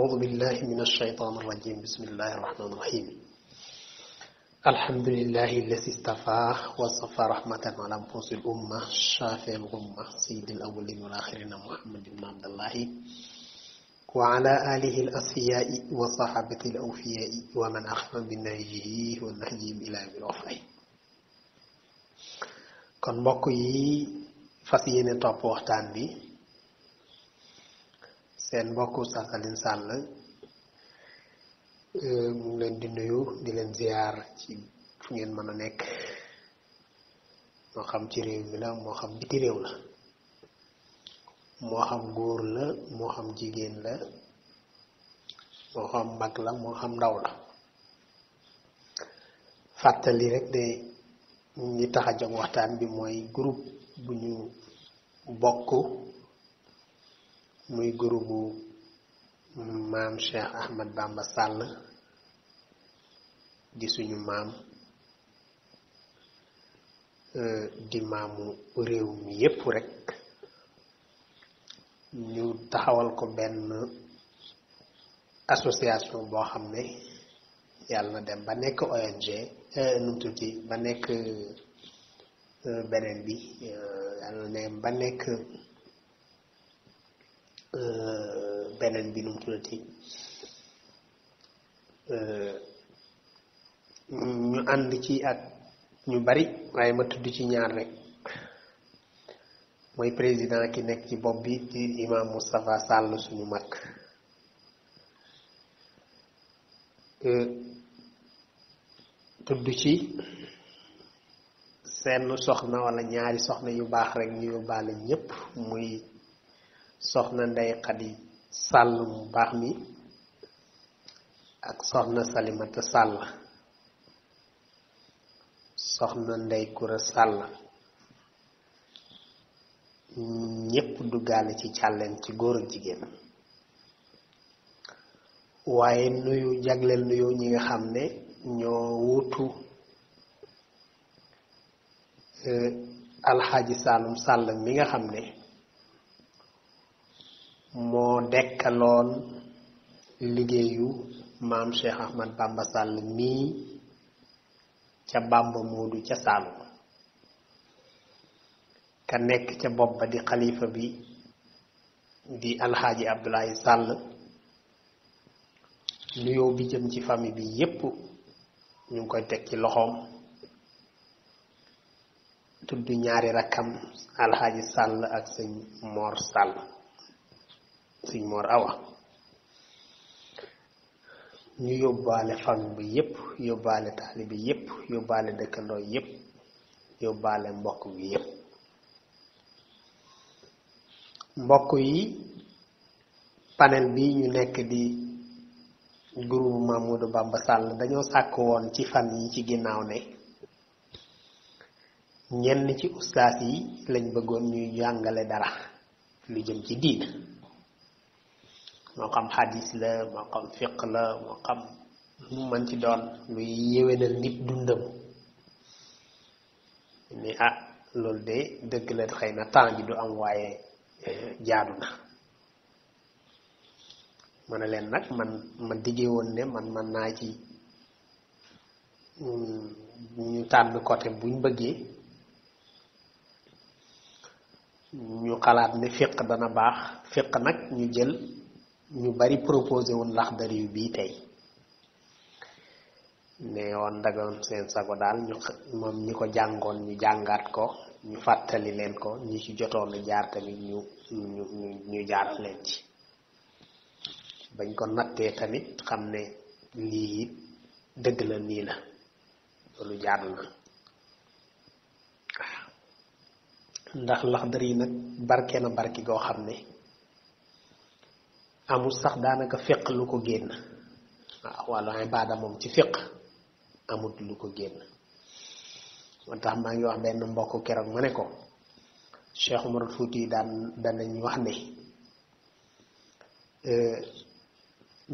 أعوذ بالله من الشيطان الرجيم بسم الله الرحمن الرحيم الحمد لله الذي استفى وصفى رحمة على نفوس الأمة شافي الغمة سيد الأولين والآخرين محمد بن عبد الله وعلى آله الأصفياء وصحابة الأوفياء ومن أخذ بنهجه والنهجهم إلى يوم الوفاء kon mbokk yi fas yéene topp waxtaan bi seen mbokku Oustaz Alioune Sall mu ngi leen di nuyu di leen ziar ci fu ngeen mën a nekk moo xam ci réew mi la moo xam biti réew la moo xam góor la moo xam jigéen la moo xam mag la moo xam ndaw la fàttali rek de ñi tax a jóg waxtaan bi mooy groupe bu ñu bokk muy groupe bu maam Cheikh Ahmad Bamba Sall di suñu maam di maamu réew mi yépp rek ñu taxawal ko benn association boo xam ne yàlla na dem ba nekk ONG nu mu tuuti ba nekk beneen bi yàlla na dem ba nekk beneen bi nu mu tuddati ñu ànd ci ak ñu bari waaye ma tudd ci ñaar rek mooy président ki nekk ci bopp bi di imam Moustapha Sall suñu mag tudd ci seen soxna wala ñaari soxna yu baax rek ñu yóbbaale ñépp muy soxna Ndey Xadi Sall mu baax mi ak soxna Salimata Sall soxna Ndey Kura Sall ñépp duggaale ci càlleen ci góor ak jigéen waaye nuyu jagleel nuyu ñi nga xam ne ñoo wuutu alxaaji Saalum Sall mi nga xam ne moo dekkaloon liggéeyu maam Cheikh Ahmad Bamba Sall mii ca Bamba Moodu ca Saalum ka nekk ca bopp ba di xalifa bi di alxaaji Abdoulaye Sall nuyoo bi jëm ci famille bi yépp ñu ngi koy teg ci loxoom tudd ñaari rakkam alxaaji Sall ak sëñ Mor Sall sëñ Mor Awa ñu yóbbaale famille bi yépp yóbbaale taalibe yépp yóbbaale dëkkandoo yépp yóbbaale mbokk bi yépp mbokk yi panel bi ñu nekk di groupe Mamadou Bamba Sall dañoo sàkk woon ci fan yi ci ginnaaw ne ñenn ci ustaas yi lañ bëggoon ñuy jàngale dara lu jëm ci diin moo xam xadis la moo xam fiq la moo xam lu mën ci doon luy yéwénal nit dundam ni loolu de dëgg la xëy na temps bi du am waaye jaadu na ma ne leen nag ma diggee woon ne man naa ci ñu tànn côté buñ bëggee ñu xalaat ne fiq dana baax fiq nag ñu jël ñu bari proposé woon Laxdari yu bii tey ne woon ndagoon seen sago daal moom ñi ko jàngoon ñu jàngaat ko ñu fàttali leen ko ñi ci jotoon a jaar tamit ñu jaar leen ci bañ ko nattee tamit xam ne lii dëgg la nii la loolu jaadu na ndax Laxdari yi nag barke na barki goo xam ne amul sax daanaka fiq lu ko génn waaw wàllu ibaada moom ci fiq amut lu ko génn moo tax maa ngi wax benn mbokk keroog ma ne ko Cheikh Umar Fuuti danañ wax ne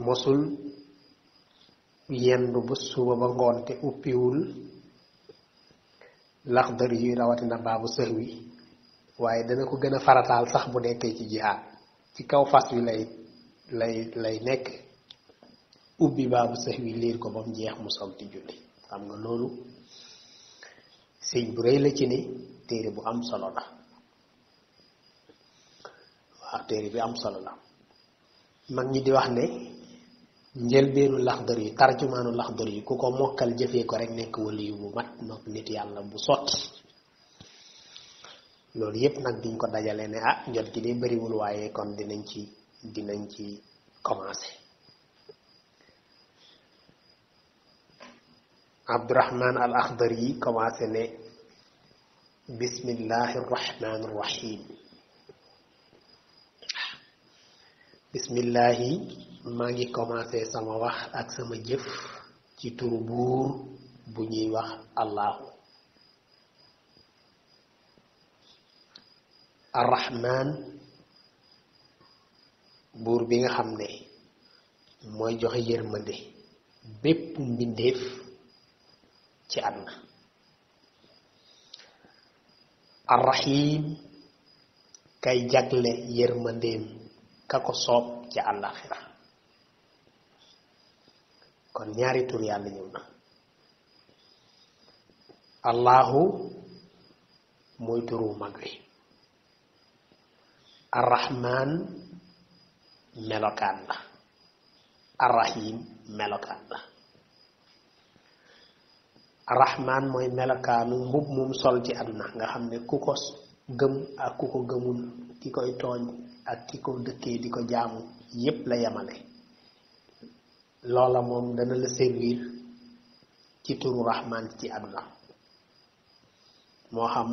mosul yendu ba suba ba ngoon te uppiwul Laxdari yi rawatina baabu sëx wi waaye dana ko gën a farataal sax bu nekkee ci jihaad ci kaw fas wi lay nekk ubbi baabu sax wi liir ko ba mu jeex mu soog di julli xam nga loolu sëñ bu rëy la ci ne téere bu am solo la waaw téere bi am solo la mag ñi di wax ne njëlbeenu laxdar yi tarjumaanu laxdar yi ku ko mokkal jëfee ko rek nekk wali yu bu mat noppi nit yàlla bu sotti loolu yépp nag diñ ko dajale ne njot gi de bariwul waaye kon dinañ ci commencé Abdurahman al Akhdari yi commencé ne bismillahi rahmani rahim bismillahi maa ngi commencé sama wax ak sama jëf ci turu buur bu ñuy wax allahu arrahman buur bi nga xam ne mooy joxe yërmande bépp mbindeef ci àdduna arrahim kay jagle yërmandeem ka ko soob ci àllaxira kon ñaari tur yàlla ñëw na allahu mooy turu mag wi arrahman melokaan la arrahim melokaan la arrahman mooy melokaanu mbub mum sol ci àdduna nga xam ne ku ko gëm ak ku ko gëmul ki koy tooñ ak ki ko dëkkee di ko jaamu yépp la yemale loola moom dana la servir ci turu rahman ci àdduna moo xam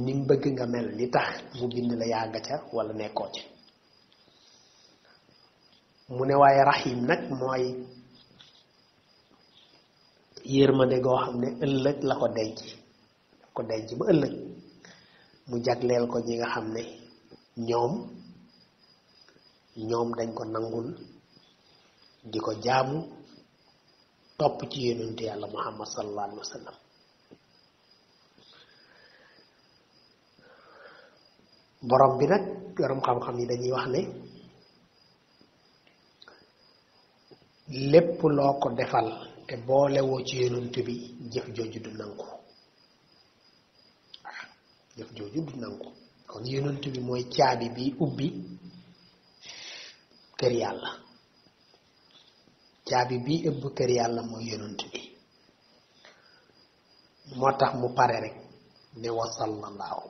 ni mu bëgg nga mel li tax mu bind la yàgga ca wala nekkoo ca mu ne waaye rahim nag mooy yërmande goo xam ne ëllëg la ko denc ba ëllëg mu jagleel ko ñi nga xam ne ñoom dañ ko nangul di ko jaamu topp ci yonentu yàlla muhammad sallallahu alaihi wasallam borom bi nag borom xam-xam yi dañuy wax ne lépp loo ko defal te boolewoo ci yonent bi jëf jooju du nangu jëf jooju du nangu kon yonent bi mooy caabi bi ubbi kër yàlla caabi bi ëbb kër yàlla mooy yonent bi moo tax mu pare rek ne wa sallallahu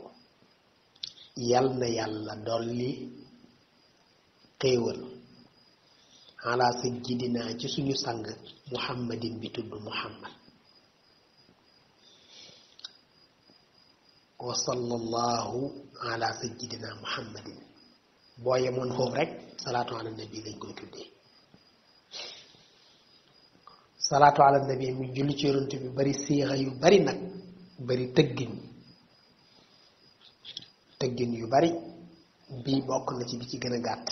yal na yàlla dolli xéewal ala sayyidina ci suñu sang muhammadin bi tudd muhammad wa sallallahu ala sayyidina muhammadin boo yemoon foofu rek salaatu ala nabi lañ koy tuddee salaatu ala nabi mu julli ci yonent bi bari siixa yu bari nag bari tëggin yu bari bii bokk na ci bi ci gën a gàtt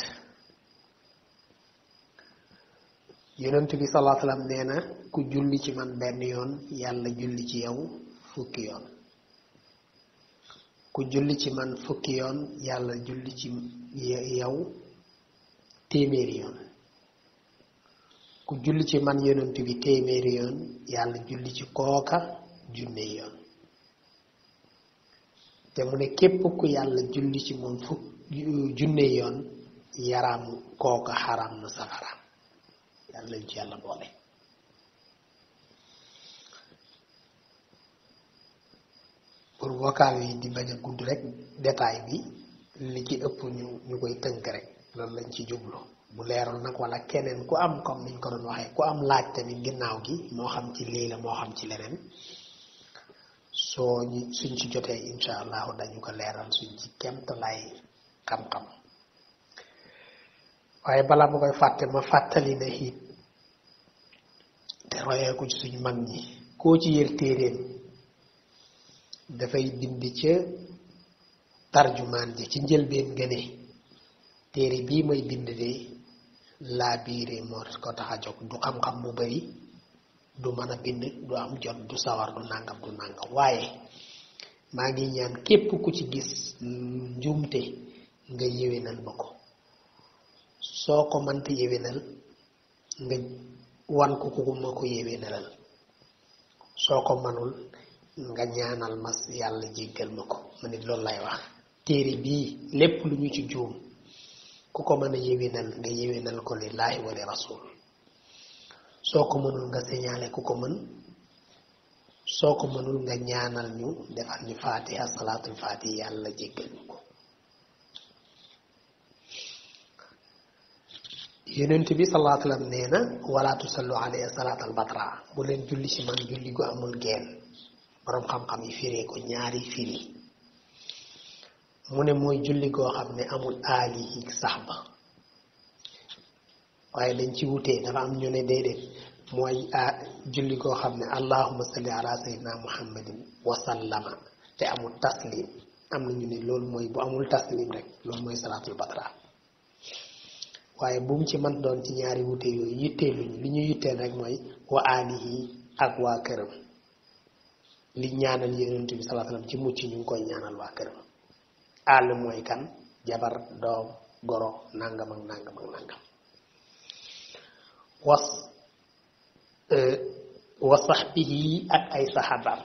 yonent bi sallallahu alayhi wasallam nee na ku julli ci man benn yoon yàlla julli ci yow fukki yoon ku julli ci man fukki yoon yàlla julli ci yow téeméeri yoon ku julli ci man yonent bi téeméeri yoon yàlla julli ci kooka junne yoon te mu ne képp ku yàlla julli ci moom junne yoon yaram kooka xaram na safara yàlla lañ ci yàlla boole pour vocal yi di bañ a gudd rek détail bi li ci ëpp ñu koy tënk rek loolu lañ ci jublu bu leerul nag wala keneen ku am comme niñ ko doon waxee ku am laaj tamit ginnaaw gi moo xam ci lii la moo xam ci leneen suñ ci jotee insha allahu dañu ko leeral suñ ci kemtalaay xam-xam waaye balaa ma koy fàtte ma fàttali ne it te royee ko ci suñ mag ñi koo ci yër téeréen dafay bind ca tarjumaan ji ci njëlbeen nga ne téere bii may bind de laa biire moo ko tax a jóg du xam-xam mu bari du mën a bind du am jot du sawar du nangam waaye maa ngi ñaan képp ku ci gis njuumte nga yéwénal ma ko soo ko mënta yéwénal nga wan ko ku ma ko yéwénalal soo ko manul nga ñaanal mas yàlla jéggal ma ko ma nit loolu lay wax téere bii lépp lu ñu ci juum ku ko mën a yéwénal nga yéwénal ko lillahi wa li rasul soo ko mënul nga signalé ku ko mën soo ko mënul nga ñaanal ñu defal ñu fatiha salaatul fatiha yàlla jéggal ñu ko yonent bi sallallahu alayhi wa sallam nee na wala tusallu alayhi salaatal batra bu leen julli ci man julli gu amul geen borom xam-xam yi firee ko ñaari firi mu ne mooy julli goo xam ne amul aalihi sax ba waaye dañ ci wutee dafa am ñu ne déedéet mooy julli goo xam ne allahumma salli ala sayyidina muhammadin wa sallama te amul taslim am na ñu ne loolu mooy bu amul taslim rek loolu mooy salaatul batra waaye bu mu ci man doon ci ñaari wute yooyu yitteeluñu li ñu yitteel rek mooy wa aalihi ak waa këram li ñaanal yonent bi sallallahu alayhi wasallam ci mucc ñu ngi koy ñaanal waa këram àll mooy kan jabar doom goro nangam ak nangam ak nangam wa sahbihi ak ay saxabaam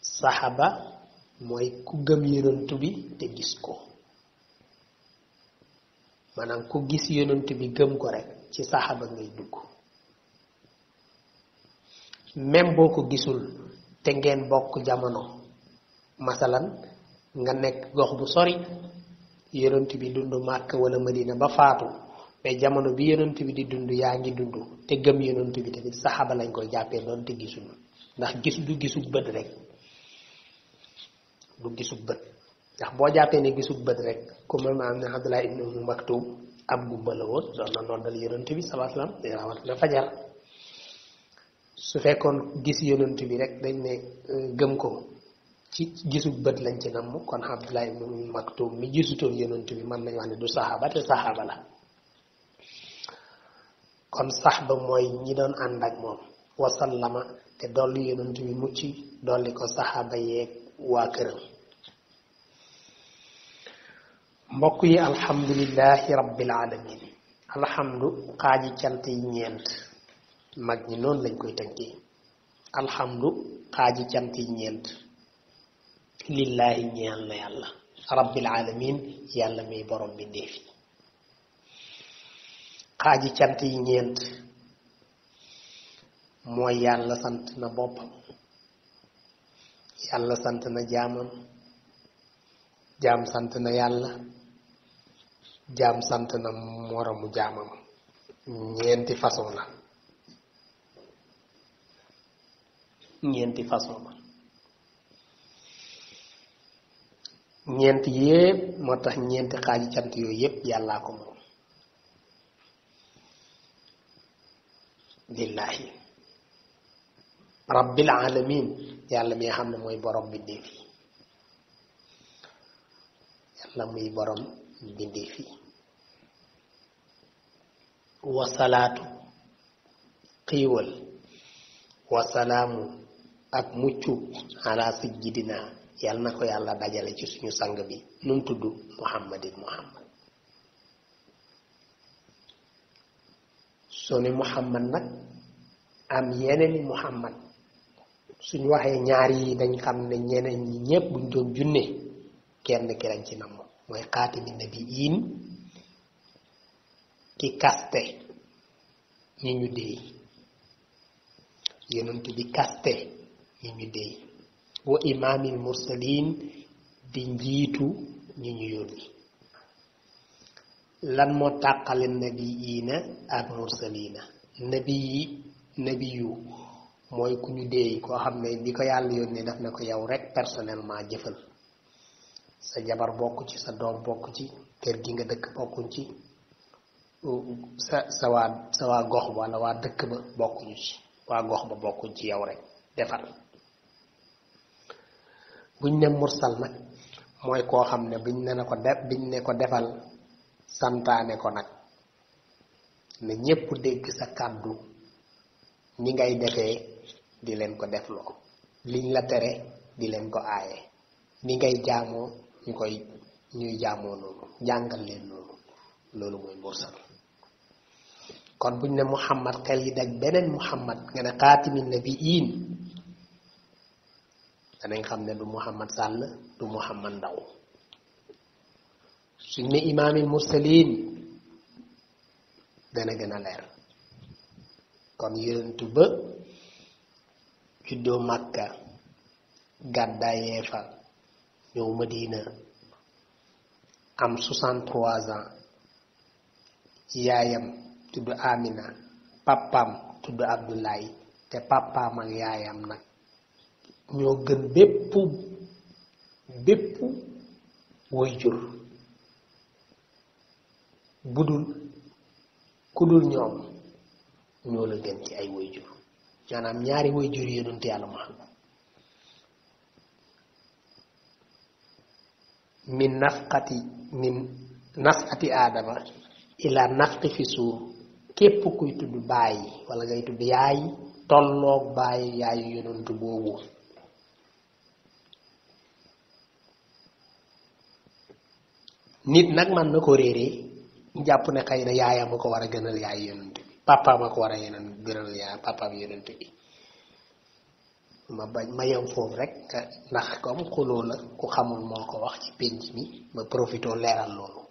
saxaba mooy ku gëm yonent bi te gis ko maanaam ku gis yonent bi gëm ko rek ci saxaba ngay dugg même boo ko gisul te ngeen bokk jamono masalan nga nekk gox bu sori yonent bi dund Màkka wala Madina ba faatu mais jamono bi yonent bi di dund yaa ngi dund te gëm yonent bi tamit saxaba lañ koy jàppee doon te gisul ndax gis du gisug bët rek du gisug bët ndax boo jàppee ne gisug bët rek ku mel ma am ne Abdullah ibn Umm Maktum ab gumba la woon doon na noddal yonent bi sallallahu alayhi wasallam day rawat na fajar su fekkoon gis yonent bi rek dañ ne gëm ko ci gisug bët lañ ci namm kon Abdullah ibn Umm Maktum mi gisutoon yonent bi mën nañ wax ne du saxaaba te saxaaba la kon saxba mooy ñi doon ànd ak moom wasallama te dolli yonent bi mucc dolli ko saxaaba yeeg waa këram mbokk yi alhamdulillahi rabbil alamin alhamdu xaaji cant yi ñeent mag ñi noonu lañ koy tënkee alhamdu xaaji cant yi ñeent lillahi ñeel na yàlla rabbil alamin yàlla muy borom bi ndeefi xaaji cant yi ñeent mooy yàlla sant na boppam yàlla sant na jaamam jaam sant na yàlla jaam sant na moromu jaamam ñeenti façon la ñeenti façon la ñeent yépp moo tax ñeenti xaaji cant yooyu yépp yàllaa ko moom lillahi rabbil alamin yàlla mi nga xam ne mooy borom bindéef yi yàlla muy borom bindéef yi wasalaatu xiiwal wasalaamu ak muccu ala sayyidina yàlla na ko yàlla dajale ci suñu sang bi nu mu tudd muhammadin muhammad soo ne muhammad nag am yeneen muhammad suñu waxee ñaar yi dañ xam ne ñeneen ñi ñépp buñ doon junne kenn ki lañ ci namm mooy xaatimi nabiyiin ki kaste ñi ñu déey yonent bi kaste ñi ñu déey wa imaamil mursaliin di njiitu ñi ñu yónni lan moo tàqale nabiyiina ak mursaliina nabiyu mooy ku ñu déey koo xam ne bi ko yàlla yónnee daf ne ko yow rek personnellement jëfal sa jabar bokk ci sa doom bokk ci kër gi nga dëkk bokkuñ ci sa waa gox wala waa dëkk ba bokkuñu ci waa gox ba bokkuñ ci yow rek defal buñ ne mursal nag mooy koo xam ne biñ ne ko defal santaane ko nag ne ñépp dégg sa kàddu ni ngay defee di leen ko defloo liñ la tere di leen ko aaye ni ngay jaamoo ñuy jaamoo noonu jàngal leen noonu loolu mooy mursal kon buñ ne muhammad xel yi dag beneen muhammad nga ne xaatimin nabiin danañ xam ne du muhammad sàll du muhammad ndaw suñ ne imaamil mursalin dana gën a leer kon yonentu ba juddoo Makka gàddaayee fa ñëw Madina am 63 ans yaayam tudd Amina papaam tudd Abdoulaye te papaam ak yaayam nag ñoo gën bépp waajur budul kudul ñoom ñoo la gën ci ay waajur maanaam ñaari waajur yonent yàlla Muhammad min nasqati aadama ila nafqi fi suur képp kuy tudd bàyyi wala ngay tudd yaay tolloog bàyyi yaayu yonent boobu nit nag man na ko réeree jàpp ne xëy na yaayam a ko war a gënal yaay yonent bi papaam a ko war a gënal yaay papaam yonent bi ma yem foofu rek ndax comme xuloo la ku xamul moo ko wax ci pénc mi ma profitoo leeral loolu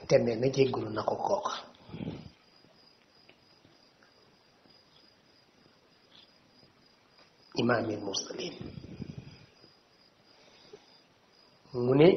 te ne na jéggulu na ko kooka imaamil mursalin mu ne